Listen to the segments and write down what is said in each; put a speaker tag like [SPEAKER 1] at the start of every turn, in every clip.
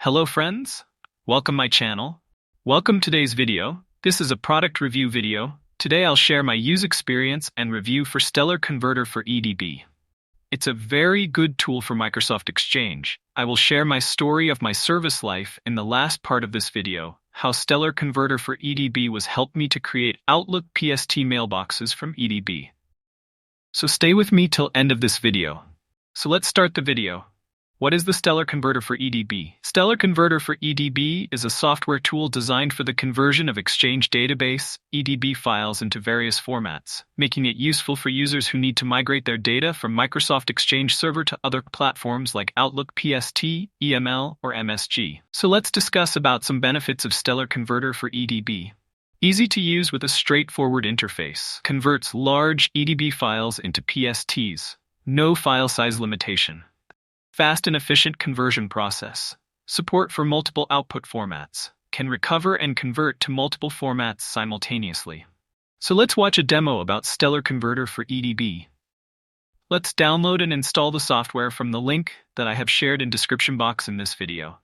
[SPEAKER 1] Hello friends, welcome my channel. Welcome today's video. This is a product review video. Today I'll share my use experience and review for Stellar Converter for EDB. It's a very good tool for Microsoft Exchange. I will share my story of my service life in the last part of this video, how Stellar Converter for EDB was helped me to create Outlook PST mailboxes from EDB. So stay with me till end of this video. So let's start the video. What is the Stellar Converter for EDB? Stellar Converter for EDB is a software tool designed for the conversion of Exchange database (EDB) files into various formats, making it useful for users who need to migrate their data from Microsoft Exchange Server to other platforms like Outlook PST, EML, or MSG. So let's discuss about some benefits of Stellar Converter for EDB. Easy to use with a straightforward interface. Converts large EDB files into PSTs. No file size limitation. Fast and efficient conversion process. Support for multiple output formats. Can recover and convert to multiple formats simultaneously. So let's watch a demo about Stellar Converter for EDB. Let's download and install the software from the link that I have shared in description box in this video.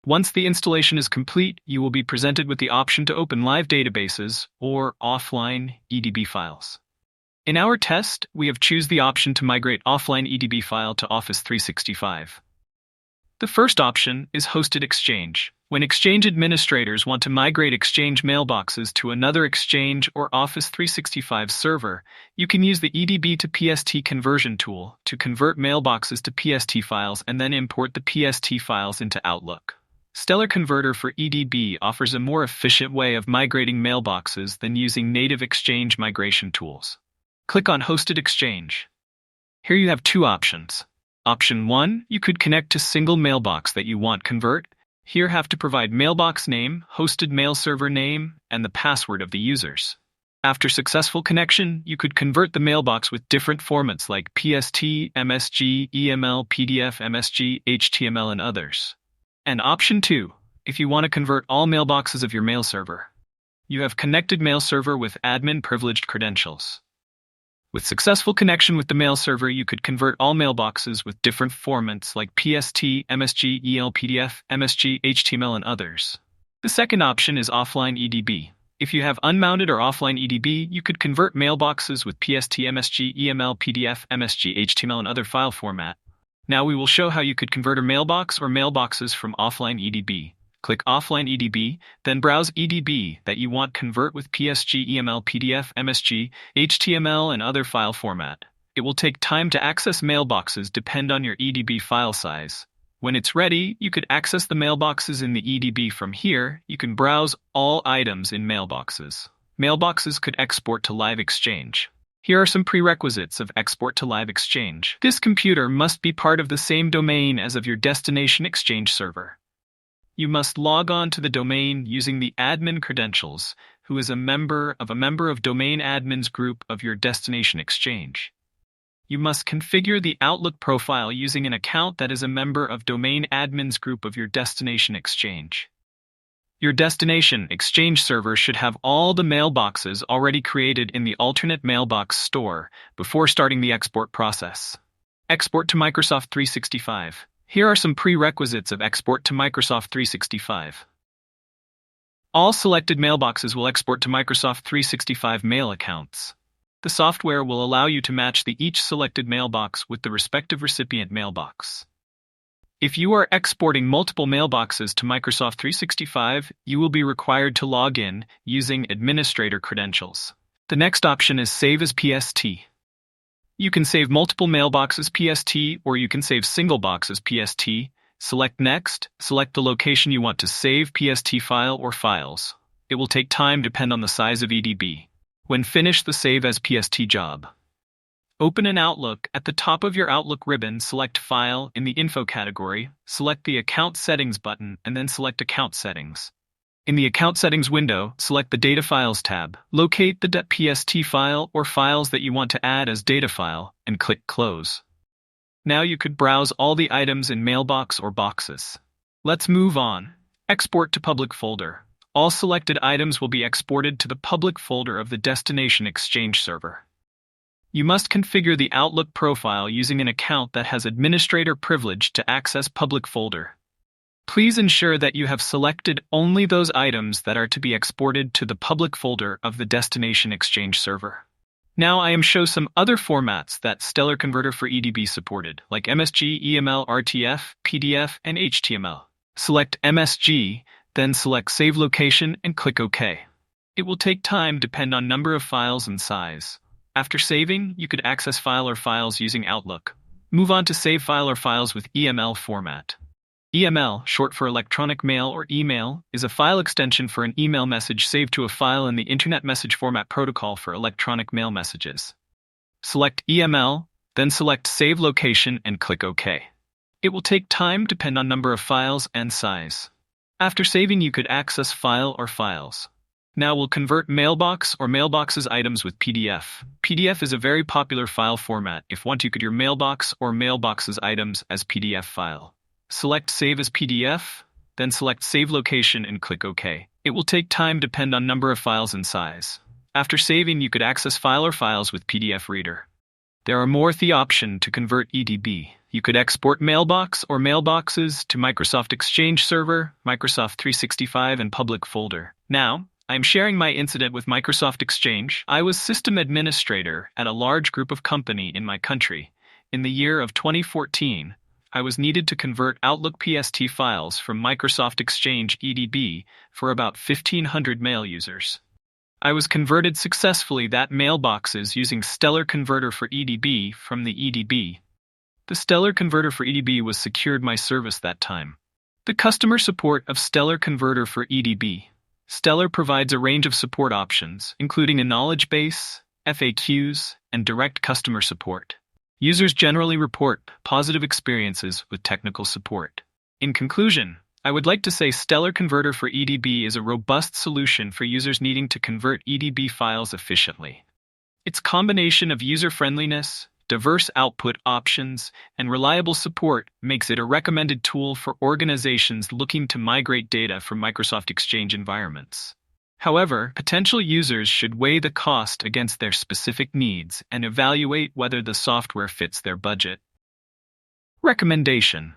[SPEAKER 1] Once the installation is complete, you will be presented with the option to open live databases or offline EDB files. In our test, we have choose the option to migrate offline EDB file to Office 365. The first option is Hosted Exchange. When Exchange administrators want to migrate Exchange mailboxes to another Exchange or Office 365 server, you can use the EDB to PST conversion tool to convert mailboxes to PST files and then import the PST files into Outlook. Stellar Converter for EDB offers a more efficient way of migrating mailboxes than using native Exchange migration tools. Click on Hosted Exchange. Here you have two options. Option 1, you could connect to single mailbox that you want convert. Here have to provide mailbox name, hosted mail server name, and the password of the users. After successful connection, you could convert the mailbox with different formats like PST, MSG, EML, PDF, MSG, HTML, and others. And option 2, if you want to convert all mailboxes of your mail server. You have connected mail server with admin privileged credentials. With successful connection with the mail server, you could convert all mailboxes with different formats like PST, MSG, EL, PDF, MSG, HTML, and others. The second option is offline EDB. If you have unmounted or offline EDB, you could convert mailboxes with PST, MSG, EML, PDF, MSG, HTML, and other file format. Now we will show how you could convert a mailbox or mailboxes from offline EDB. Click Offline EDB, then browse EDB that you want convert with PSG, EML, PDF, MSG, HTML, and other file format. It will take time to access mailboxes depend on your EDB file size. When it's ready, you could access the mailboxes in the EDB from here. You can browse all items in mailboxes. Mailboxes could export to Live Exchange. Here are some prerequisites of export to Live Exchange. This computer must be part of the same domain as of your destination Exchange server. You must log on to the domain using the admin credentials, who is a member of domain admins group of your destination Exchange. You must configure the Outlook profile using an account that is a member of domain admins group of your destination Exchange. Your destination Exchange server should have all the mailboxes already created in the alternate mailbox store before starting the export process. Export to Microsoft 365. Here are some prerequisites of export to Microsoft 365. All selected mailboxes will export to Microsoft 365 mail accounts. The software will allow you to match each selected mailbox with the respective recipient mailbox. If you are exporting multiple mailboxes to Microsoft 365, you will be required to log in using administrator credentials. The next option is Save as PST. You can save multiple mailboxes PST or you can save single boxes PST. Select Next, select the location you want to save PST file or files. It will take time depend on the size of EDB. When finished the Save as PST job. Open an Outlook. At the top of your Outlook ribbon, select File in the Info category, select the Account Settings button and then select Account Settings. In the Account Settings window, select the Data Files tab. Locate the .pst file or files that you want to add as data file, and click Close. Now you could browse all the items in Mailbox or Boxes. Let's move on. Export to Public folder. All selected items will be exported to the public folder of the destination Exchange server. You must configure the Outlook profile using an account that has administrator privilege to access public folder. Please ensure that you have selected only those items that are to be exported to the public folder of the destination Exchange server. Now I am show some other formats that Stellar Converter for EDB supported, like MSG, EML, RTF, PDF, and HTML. Select MSG, then select Save Location and click OK. It will take time, depend on number of files and size. After saving, you could access file or files using Outlook. Move on to Save File or Files with EML format. EML, short for electronic mail or email, is a file extension for an email message saved to a file in the Internet Message Format Protocol for electronic mail messages. Select EML, then select Save Location and click OK. It will take time, depend on number of files and size. After saving, you could access file or files. Now we'll convert mailbox or mailboxes items with PDF. PDF is a very popular file format if want to get your mailbox or mailboxes items as PDF file. Select Save as PDF, then select Save Location and click OK. It will take time, depend on number of files and size. After saving, you could access file or files with PDF Reader. There are more the option to convert EDB. You could export mailbox or mailboxes to Microsoft Exchange Server, Microsoft 365, and public folder. Now, I am sharing my incident with Microsoft Exchange. I was system administrator at a large group of company in my country. In the year of 2014, I was needed to convert Outlook PST files from Microsoft Exchange EDB for about 1,500 mail users. I was converted successfully that mailboxes using Stellar Converter for EDB from the EDB. The Stellar Converter for EDB was secured my service that time. The customer support of Stellar Converter for EDB. Stellar provides a range of support options, including a knowledge base, FAQs, and direct customer support. Users generally report positive experiences with technical support. In conclusion, I would like to say Stellar Converter for EDB is a robust solution for users needing to convert EDB files efficiently. Its combination of user-friendliness, diverse output options, and reliable support makes it a recommended tool for organizations looking to migrate data from Microsoft Exchange environments. However, potential users should weigh the cost against their specific needs and evaluate whether the software fits their budget. Recommendation: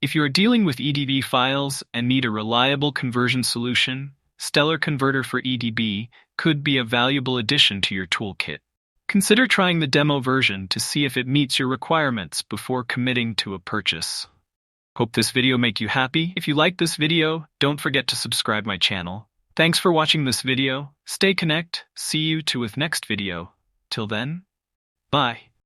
[SPEAKER 1] if you are dealing with EDB files and need a reliable conversion solution, Stellar Converter for EDB could be a valuable addition to your toolkit. Consider trying the demo version to see if it meets your requirements before committing to a purchase. Hope this video make you happy. If you like this video, don't forget to subscribe my channel. Thanks for watching this video. Stay connect. See you with next video. Till then, bye.